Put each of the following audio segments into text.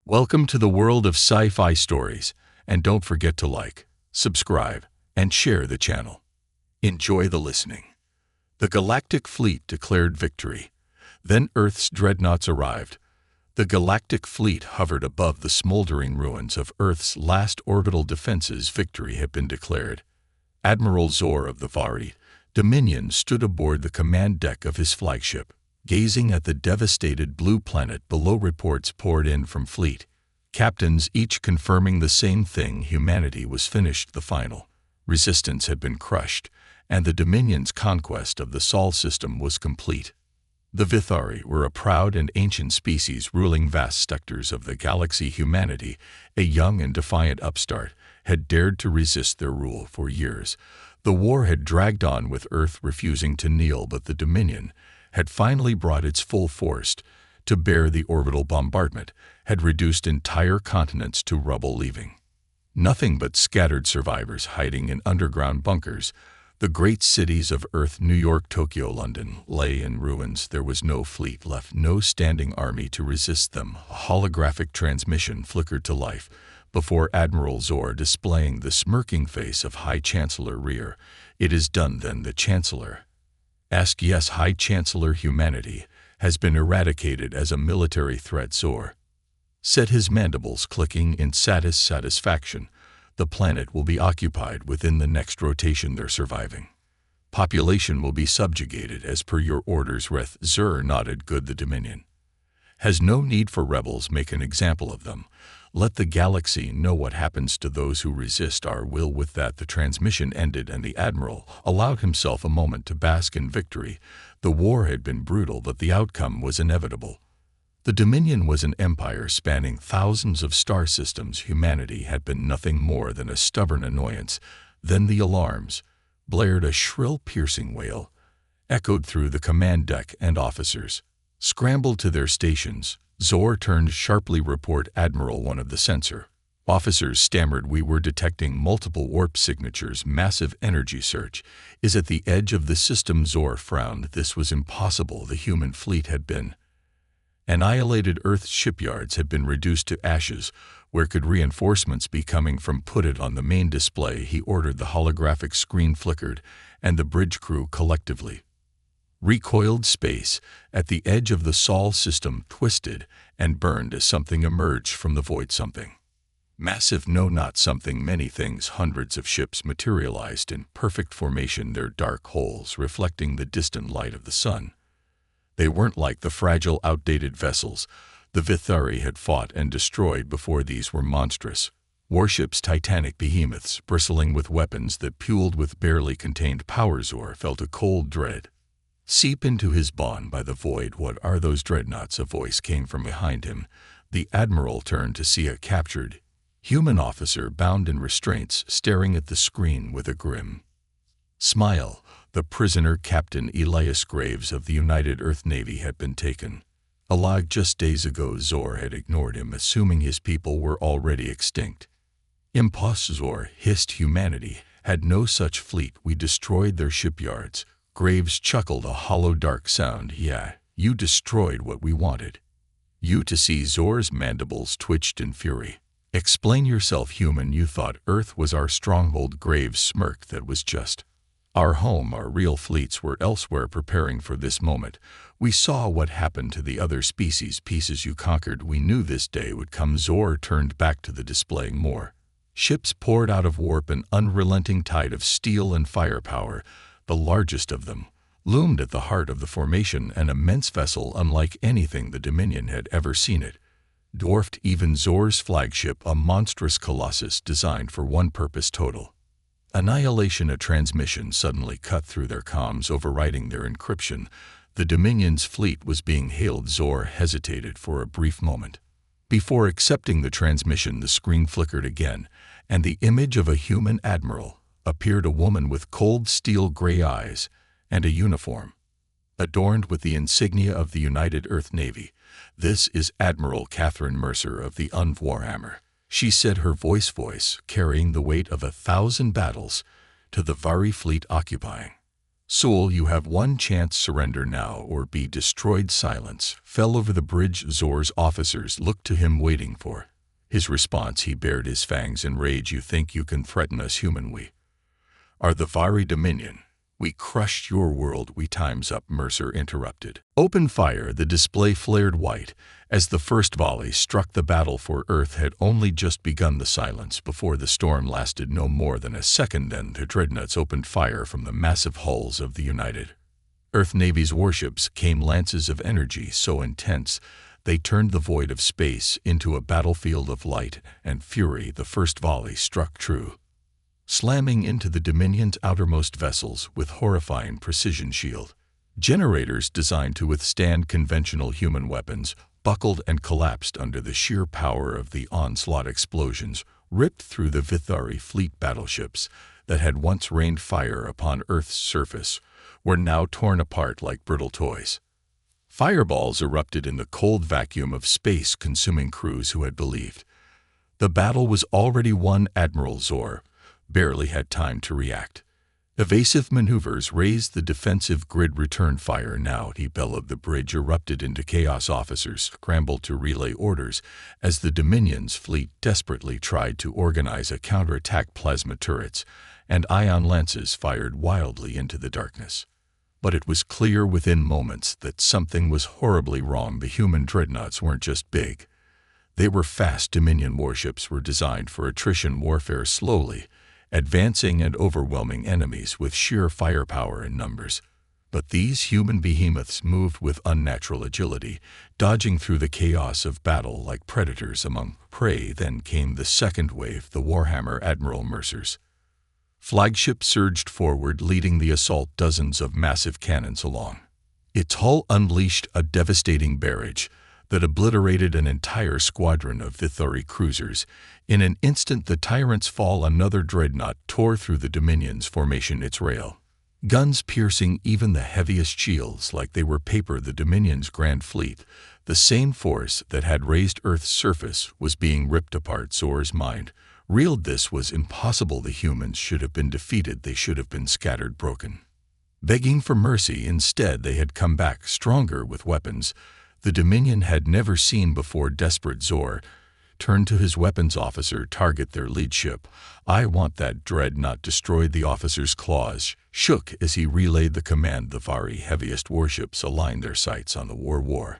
Welcome to the world of Sci-Fi Stories, and don't forget to like, subscribe, and share the channel. Enjoy the listening. The Galactic Fleet declared victory. Then Earth's dreadnoughts arrived. The Galactic Fleet hovered above the smoldering ruins of Earth's last orbital defenses. Victory had been declared. Admiral Zor of the Vari Dominion stood aboard the command deck of his flagship, gazing at the devastated blue planet below. Reports poured in from fleet captains, each confirming the same thing: humanity was finished. The final resistance had been crushed, and the Dominion's conquest of the Sol system was complete. The Vithari were a proud and ancient species ruling vast sectors of the galaxy. Humanity, a young and defiant upstart, had dared to resist their rule for years. The war had dragged on, with Earth refusing to kneel, but the Dominion had finally brought its full force to bear. The orbital bombardment had reduced entire continents to rubble, leaving nothing but scattered survivors hiding in underground bunkers. The great cities of Earth, New York, Tokyo, London, lay in ruins. There was no fleet left, no standing army to resist them. A holographic transmission flickered to life before Admiral Zor, displaying the smirking face of High Chancellor Rear. "It is done, then?" the Chancellor asked. "Yes, High Chancellor. Humanity has been eradicated as a military threat," Zor said, his mandibles clicking in satisfaction. "The planet will be occupied within the next rotation. Their surviving population will be subjugated as per your orders." Zor nodded. "Good. The Dominion has no need for rebels. Make an example of them. Let the galaxy know what happens to those who resist our will." With that, the transmission ended, and the Admiral allowed himself a moment to bask in victory. The war had been brutal, but the outcome was inevitable. The Dominion was an empire spanning thousands of star systems. Humanity had been nothing more than a stubborn annoyance. Then the alarms blared. A shrill, piercing wail echoed through the command deck, and officers scrambled to their stations. Zor turned sharply. "Report, Admiral." One of the sensor officers stammered. "We were detecting multiple warp signatures. Massive energy search is at the edge of the system." Zor frowned. This was impossible. The human fleet had been annihilated. Earth's shipyards had been reduced to ashes. Where could reinforcements be coming from? "Put it on the main display," he ordered. The holographic screen flickered, and the bridge crew collectively recoiled. Space at the edge of the Sol system twisted and burned as something emerged from the void. Something massive. No, not something. Many things. Hundreds of ships materialized in perfect formation, their dark holes reflecting the distant light of the sun. They weren't like the fragile, outdated vessels the Vithari had fought and destroyed before. These were monstrous warships, titanic behemoths bristling with weapons that fueled with barely contained power. Zor felt a cold dread seep into his bone by the void. "What are those dreadnoughts?" a voice came from behind him. The Admiral turned to see a captured human officer bound in restraints staring at the screen with a grim smile. The prisoner, Captain Elias Graves of the United Earth Navy, had been taken alive just days ago. Zor had ignored him, assuming his people were already extinct. "Impossible," Zor hissed. "Humanity had no such fleet. We destroyed their shipyards." Graves chuckled, a hollow, dark sound. "Yeah, you destroyed what we wanted you to see." Zor's mandibles twitched in fury. "Explain yourself, human. You thought Earth was our stronghold." Graves smirked. "That was just our home. Our real fleets were elsewhere, preparing for this moment. We saw what happened to the other species you conquered. We knew this day would come." Zor turned back to the display. More ships poured out of warp, an unrelenting tide of steel and firepower. The largest of them loomed at the heart of the formation, an immense vessel unlike anything the Dominion had ever seen. It dwarfed even Zor's flagship, a monstrous colossus designed for one purpose: total annihilation. A transmission suddenly cut through their comms, overriding their encryption. The Dominion's fleet was being hailed. Zor hesitated for a brief moment before accepting the transmission. The screen flickered again, and the image of a human admiral appeared. A woman with cold, steel gray eyes and a uniform adorned with the insignia of the United Earth Navy. "This is Admiral Catherine Mercer of the Warhammer," she said, her voice carrying the weight of 1,000 battles to the Vari fleet occupying "Soul, you have one chance. Surrender now or be destroyed." Silence fell over the bridge. Zor's officers looked to him, waiting for his response. He bared his fangs in rage. "You think you can threaten us, human? We are the Vari Dominion. We crushed your world. We..." "Time's up," Mercer interrupted. "Open fire." The display flared white as the first volley struck. The battle for Earth had only just begun. The silence before the storm lasted no more than a second. Then the Dreadnoughts opened fire from the massive hulls of the United Earth Navy's warships. Came lances of energy so intense they turned the void of space into a battlefield of light and fury. The first volley struck true, slamming into the Dominion's outermost vessels with horrifying precision. Shield generators designed to withstand conventional human weapons buckled and collapsed under the sheer power of the onslaught. Explosions ripped through the Vithari fleet. Battleships that had once rained fire upon Earth's surface were now torn apart like brittle toys. Fireballs erupted in the cold vacuum of space, consuming crews who had believed the battle was already won. Admiral Zor barely had time to react. Evasive maneuvers raised the defensive grid. "Return fire now," he bellowed. The bridge erupted into chaos. Officers scrambled to relay orders as the Dominion's fleet desperately tried to organize a counterattack. Plasma turrets and ion lances fired wildly into the darkness. But it was clear within moments that something was horribly wrong. The human dreadnoughts weren't just big. They were fast. Dominion warships were designed for attrition warfare, slowly advancing and overwhelming enemies with sheer firepower and numbers. But these human behemoths moved with unnatural agility, dodging through the chaos of battle like predators among prey. Then came the second wave. The Warhammer Admiral Mercer's flagship surged forward, leading the assault. Dozens of massive cannons along its hull unleashed a devastating barrage that obliterated an entire squadron of Vithari cruisers. In an instant, the tyrant's fall. Another dreadnought tore through the Dominion's formation, its rail guns piercing even the heaviest shields like they were paper. The Dominion's grand fleet, the same force that had raised Earth's surface, was being ripped apart. Zor's mind reeled. This was impossible. The humans should have been defeated. They should have been scattered, broken, begging for mercy. Instead, they had come back stronger, with weapons the Dominion had never seen before. Desperate, Zor turned to his weapons officer. "Target their lead ship. I want that dreadnought destroyed." The officer's claws shook as he relayed the command. The Vari heaviest warships aligned their sights on the war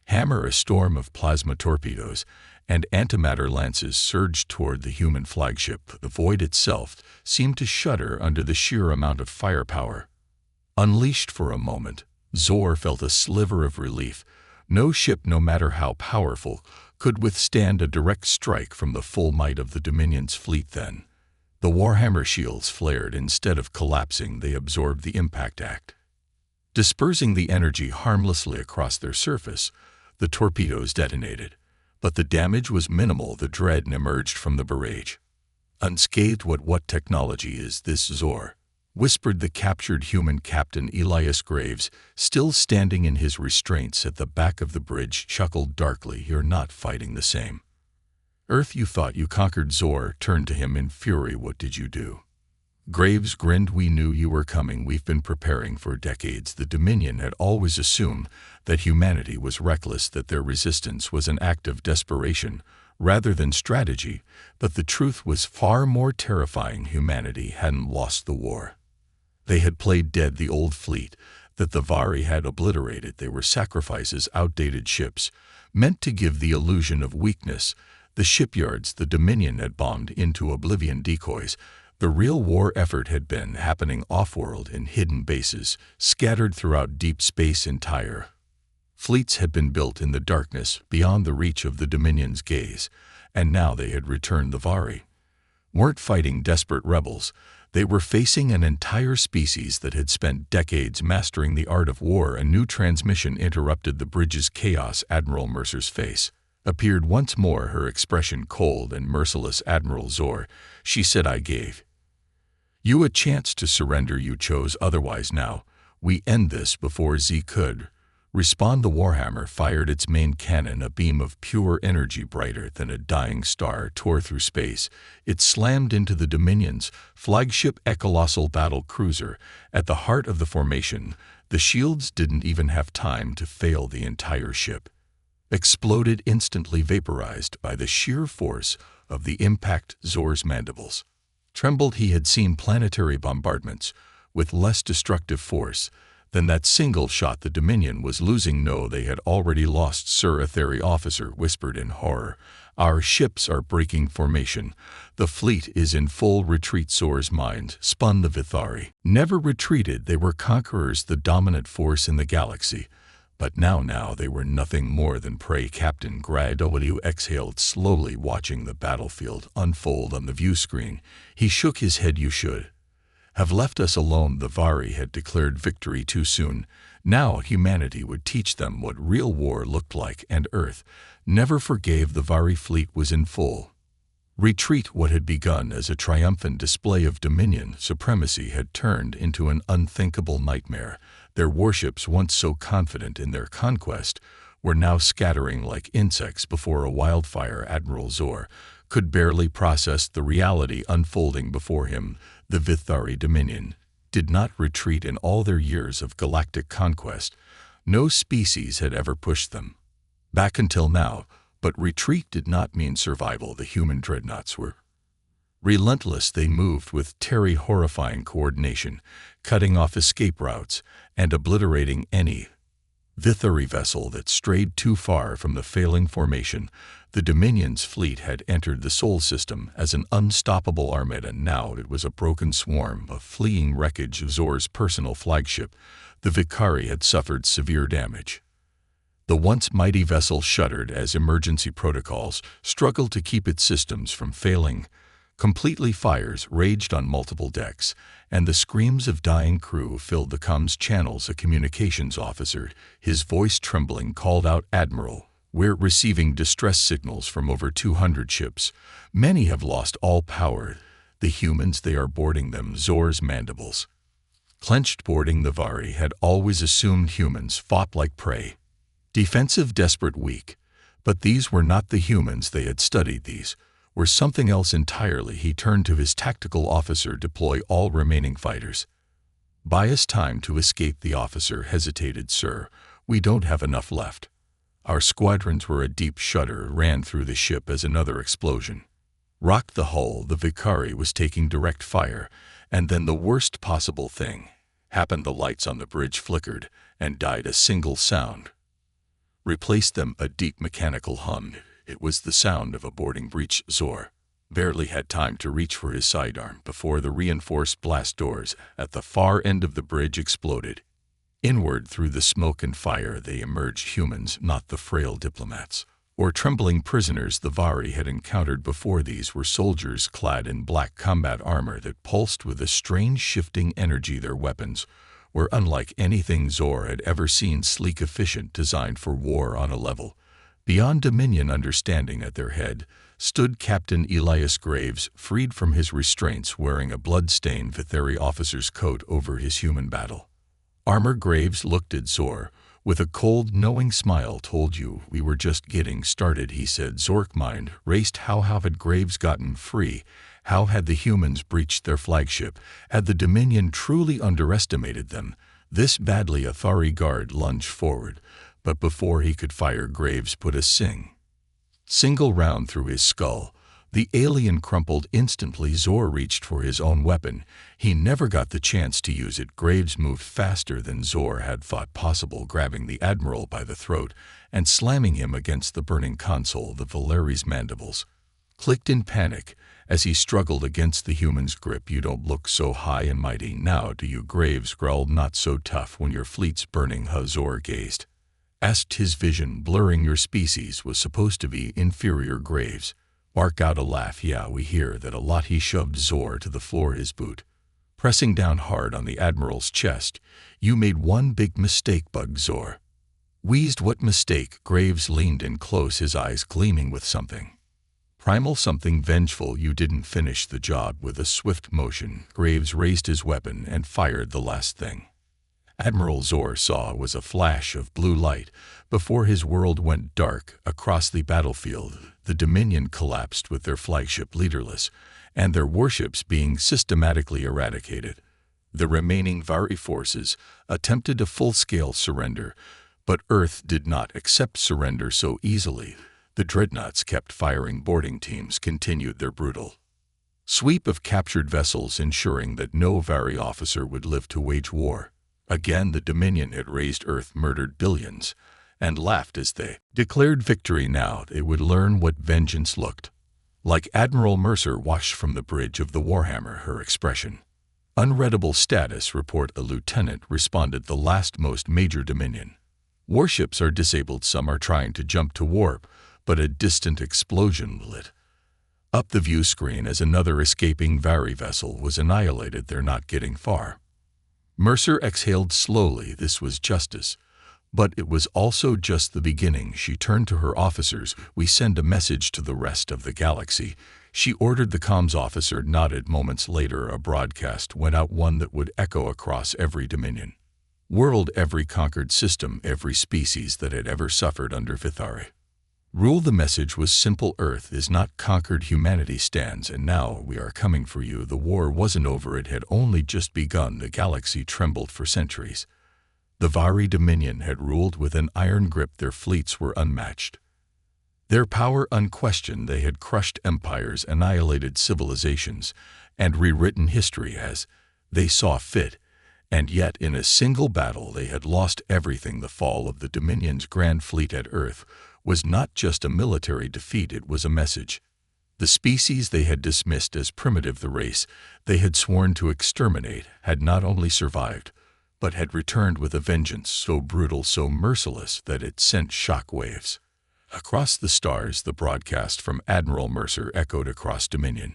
hammer. A storm of plasma torpedoes and antimatter lances surged toward the human flagship. The void itself seemed to shudder under the sheer amount of firepower unleashed. For a moment, Zor felt a sliver of relief. No ship, no matter how powerful, could withstand a direct strike from the full might of the Dominion's fleet. Then the Warhammer shields flared. Instead of collapsing, they absorbed the impact, dispersing the energy harmlessly across their surface. The torpedoes detonated, but the damage was minimal. The Dread emerged from the barrage unscathed. What technology is this, Zor?" whispered the captured human captain. Elias Graves, still standing in his restraints at the back of the bridge, chuckled darkly. "You're not fighting the same Earth you thought you conquered." Zor turned to him in fury. "What did you do?" Graves grinned. "We knew you were coming. We've been preparing for decades." The Dominion had always assumed that humanity was reckless, that their resistance was an act of desperation rather than strategy. But the truth was far more terrifying. Humanity hadn't lost the war. They had played dead. The old fleet that the Vari had obliterated, they were sacrifices, outdated ships, meant to give the illusion of weakness. The shipyards the Dominion had bombed into oblivion, decoys. The real war effort had been happening off-world in hidden bases, scattered throughout deep space. Entire fleets had been built in the darkness, beyond the reach of the Dominion's gaze, and now they had returned. The Vari weren't fighting desperate rebels. They were facing an entire species that had spent decades mastering the art of war. A new transmission interrupted the bridge's chaos. Admiral Mercer's face appeared once more, her expression cold and merciless. "Admiral Zor," she said, "I gave you a chance to surrender. You chose otherwise. Now we end this before Z could Respawn the Warhammer fired its main cannon. A beam of pure energy brighter than a dying star tore through space. It slammed into the Dominion's flagship, a colossal battle cruiser. At the heart of the formation, the shields didn't even have time to fail. The entire ship exploded, instantly vaporized by the sheer force of the impact. Zor's mandibles trembled. He had seen planetary bombardments with less destructive force than that single shot the Dominion was losing. No, they had already lost, sir, a Theri officer whispered in horror. Our ships are breaking formation. The fleet is in full retreat. Zor's mind spun. The Vithari never retreated. They were conquerors, the dominant force in the galaxy. But now they were nothing more than prey. Captain Gradow exhaled slowly, watching the battlefield unfold on the view screen. He shook his head. You should have left us alone. The Vari had declared victory too soon. Now humanity would teach them what real war looked like, and Earth never forgave. The Vari fleet was in full retreat. What had begun as a triumphant display of Dominion supremacy had turned into an unthinkable nightmare. Their warships, once so confident in their conquest, were now scattering like insects before a wildfire. Admiral Zor could barely process the reality unfolding before him. The Vithari Dominion did not retreat in all their years of galactic conquest. No species had ever pushed them back until now, but retreat did not mean survival. The human dreadnoughts were relentless. They moved with horrifying coordination, cutting off escape routes and obliterating any Vithari vessel that strayed too far from the failing formation. The Dominion's fleet had entered the Sol system as an unstoppable armada. Now it was a broken swarm of fleeing wreckage of Zor's personal flagship. The Vicari had suffered severe damage. The once mighty vessel shuddered as emergency protocols struggled to keep its systems from failing completely. Fires raged on multiple decks, and the screams of dying crew filled the comms channels. A communications officer, his voice trembling, called out, "Admiral, we're receiving distress signals from over 200 ships. Many have lost all power. The humans, they are boarding them." Zor's mandibles clenched. Boarding. The Vari had always assumed humans fought like prey, defensive, desperate, weak. But these were not the humans they had studied. These were something else entirely. He turned to his tactical officer. "Deploy all remaining fighters. Buy us time to escape." The officer hesitated. "Sir, we don't have enough left." Our squadrons were. A deep shudder ran through the ship as another explosion rocked the hull. The Vicari was taking direct fire, and then the worst possible thing happened. The lights on the bridge flickered and died. A single sound replaced them, a deep mechanical hum. It was the sound of a boarding breach. Zor barely had time to reach for his sidearm before the reinforced blast doors at the far end of the bridge exploded. Inward through the smoke and fire they emerged, humans, not the frail diplomats or trembling prisoners the Vari had encountered before. These were soldiers clad in black combat armor that pulsed with a strange shifting energy. Their weapons were unlike anything Zor had ever seen, sleek, efficient, designed for war on a level beyond Dominion understanding. At their head stood Captain Elias Graves, freed from his restraints, wearing a blood-stained Vithari officer's coat over his human battle armor. Graves looked at Zor with a cold, knowing smile. "Told you we were just getting started," he said. Zor's mind raced. How had Graves gotten free? How had the humans breached their flagship? Had the Dominion truly underestimated them this badly? A Thari guard lunged forward, but before he could fire, Graves put a single round through his skull. The alien crumpled instantly. Zor reached for his own weapon. He never got the chance to use it. Graves moved faster than Zor had thought possible, grabbing the Admiral by the throat and slamming him against the burning console. The Valeri's mandibles clicked in panic as he struggled against the human's grip. "You don't look so high and mighty now, do you?" Graves growled. "Not so tough when your fleet's burning." Zor gazed, asked, his vision blurring. "Your species was supposed to be inferior." Graves barked out a laugh. "Yeah, we hear that a lot." He shoved Zor to the floor, his boot pressing down hard on the Admiral's chest. "You made one big mistake." Bug Zor wheezed. "What mistake?" Graves leaned in close, his eyes gleaming with something primal, something vengeful. "You didn't finish the job." With a swift motion, Graves raised his weapon and fired the last thing Admiral Zor saw was a flash of blue light. Before his world went dark, across the battlefield, the Dominion collapsed with their flagship leaderless, and their warships being systematically eradicated. The remaining Vari forces attempted a full-scale surrender, but Earth did not accept surrender so easily. The Dreadnoughts kept firing. Boarding teams continued their brutal sweep of captured vessels, ensuring that no Vari officer would live to wage war. Again, the Dominion had raised Earth, murdered billions, and laughed as they declared victory. Now they would learn what vengeance looked like. Admiral Mercer watched from the bridge of the Warhammer, her expression unreadable. Status report. A lieutenant responded. The last most major Dominion warships are disabled. Some are trying to jump to warp, but a distant explosion lit up the view screen as another escaping Vari vessel was annihilated. They're not getting far. Mercer exhaled slowly. This was justice, but it was also just the beginning. She turned to her officers. We send a message to the rest of the galaxy, she ordered. The comms officer nodded. Moments later, a broadcast went out, one that would echo across every Dominion world, every conquered system, every species that had ever suffered under Vithari rule. The message was simple: Earth is not conquered, humanity stands, and now we are coming for you. The war wasn't over, it had only just begun. The galaxy trembled for centuries. The Vari Dominion had ruled with an iron grip. Their fleets were unmatched, their power unquestioned. They had crushed empires, annihilated civilizations, and rewritten history as they saw fit. And yet, in a single battle, they had lost everything. The fall of the Dominion's grand fleet at Earth was not just a military defeat, it was a message. The species they had dismissed as primitive, the race they had sworn to exterminate, had not only survived, but had returned with a vengeance so brutal, so merciless, that it sent shock waves across the stars. The broadcast from Admiral Mercer echoed across Dominion